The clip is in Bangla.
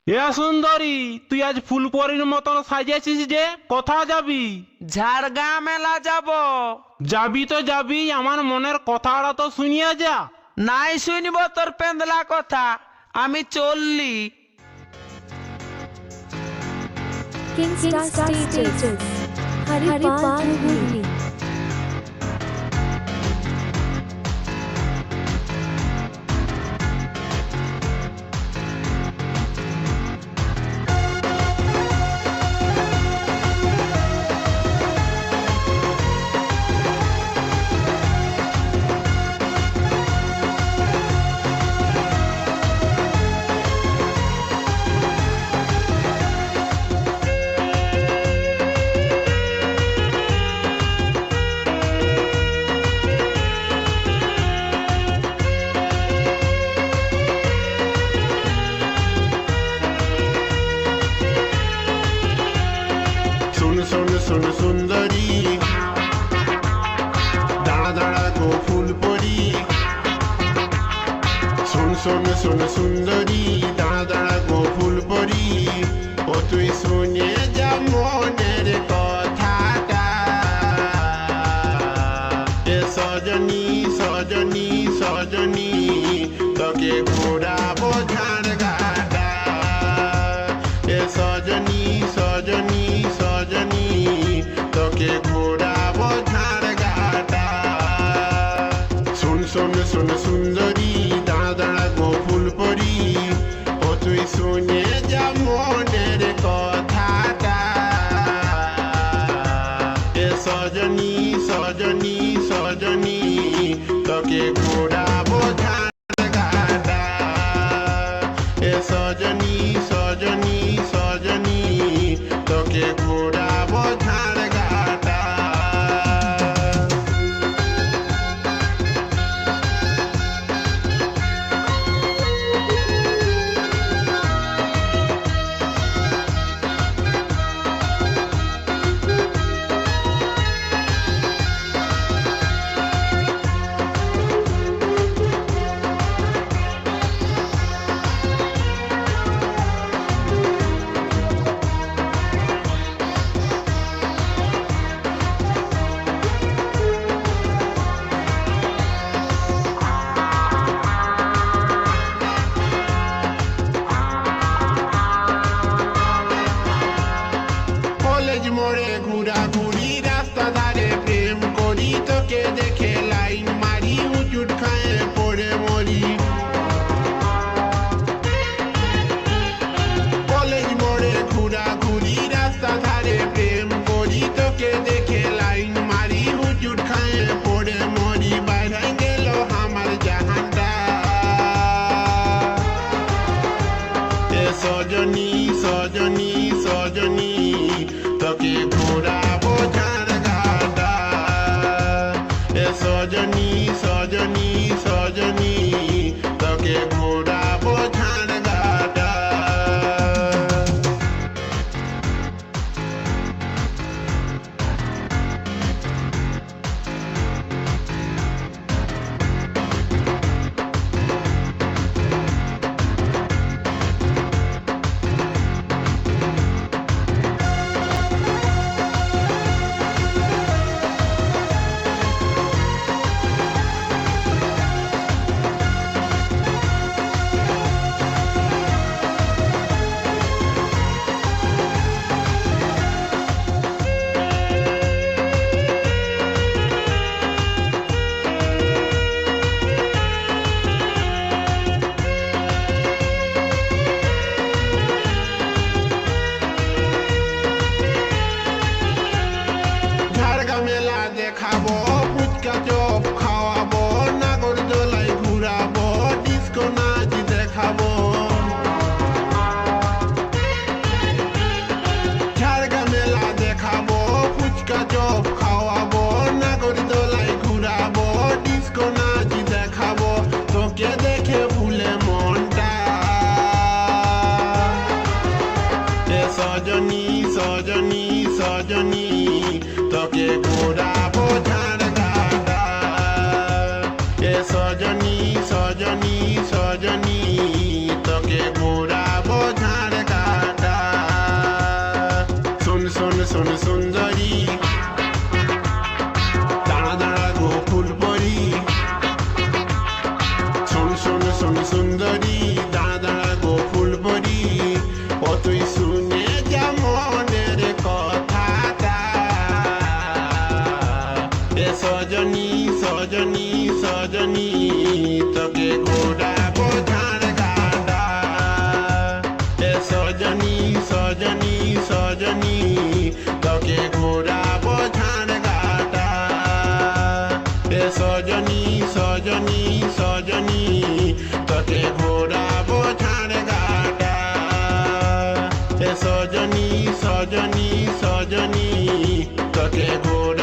এ সুন্দরী, তুই আজ ফুলপরির মতন সাজিয়েছিস যে, কোথা যাবি? ঝাড়গ্রাম মেলা যাব। যাবি তো যাবি, আমার মনের কথাটা তো শুনিয়া যা। নাই শুনব তোর পেন্দলা কথা, আমি চললি। Kingstar Status Haripal Hooghly শোন সুন্দরী, দাঁড়া দাঁড়া গো ফুল পরি। শোন সুন্দরী, দাঁড়া দাঁড়া গো ফুল পরি। ও তুই শুনে যা মনের কথাটা। এ সজনী সজনী সজনী, তোকে ঘোরাবো ঝাড়গাটা। এ সজনী সজনী সজনী, তোকে ঘোরাবো ঝাড়গাটা। শোন সুন্দরী, দাঁড়া দাঁড়া গো ফুল পরি। ও তুই শুনে যা মনের কথাটা। এ সজনী সজনী সজনী, তোকে ঘোরাবো ঝাড়গাটা। এ সজনী সজনী সজনী, তোকে ঘোরাবো ঝাড়গাটা। কলেজ মোড়ে ঘুরাঘুরি, রাস্তা ধারে প্রেম করি। তোকে দেখে লাইন মারি, উচুট খায়ে পড়ে মরি। কলেজ মোড়ে ঘুরাঘুরি, রাস্তা ধারে প্রেম করি। তোকে দেখে লাইন মারি, উচুট খায়ে পড়ে মরি। বাইরে গেল আমার জাহানটা। এ সজনী সজনী সজনী, তোকে ঘোরাবো ঝাড়গাটা। এ সজনী সজনী সজনী, তোকে ঘোরাবো ঝাড়গাটা। ঝাড়গ্রাম মেলা দেখাবো, ফুচকা চপ খাওয়াবো, নাগরদোলায় ঘুরাবো, ডিস্কো নাচ দেখাবো। ঝাড়গ্রাম মেলা দেখাবো, ফুচকা চপ খাওয়াবো, নাগরদোলায় ঘুরাবো, ডিস্কো নাচ দেখাবো। তোকে দেখে ভুলে মনটা। এ সজনী সজনী সজনী, তোকে ঘোরাবো ঝাড়গাটা। এ সজনী সজনী সজনী, তোকে ঘোরাবো ঝাড় সুন্দরী দাঁড়া দাঁড়া গো ফুল পরি শোন শোন শোন সুন্দরী দাঁড়া দাঁড়া গো ফুল পরি ও তুই শুনে যা মনের কথাটা এ সজনী সজনী সজনী তোকে ঘোরাবো ঝাড় গাডা এ সজনী সজনী সজনী তোকে ঘোরাবো ঝাড় গাডা এ সজনী সজনী সজনী তোকে ঘোরাবো ঝাড় গাডা এ সজনী সজনী সজনী তোকে ঘোরা